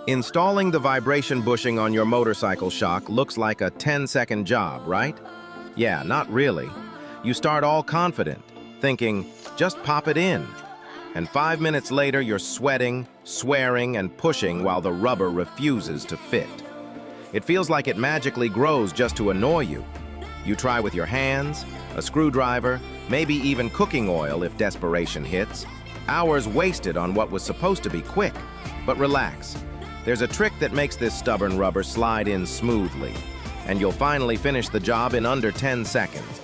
Installing the vibration bushing on your motorcycle shock looks like a 10-second job, right? Yeah, not really. You start all confident, thinking, just pop it in. And 5 minutes later, you're sweating, swearing, and pushing while the rubber refuses to fit. It feels like it magically grows just to annoy you. You try with your hands, a screwdriver, maybe even cooking oil if desperation hits. Hours wasted on what was supposed to be quick. But relax. There's a trick that makes this stubborn rubber slide in smoothly, and you'll finally finish the job in under 10 seconds.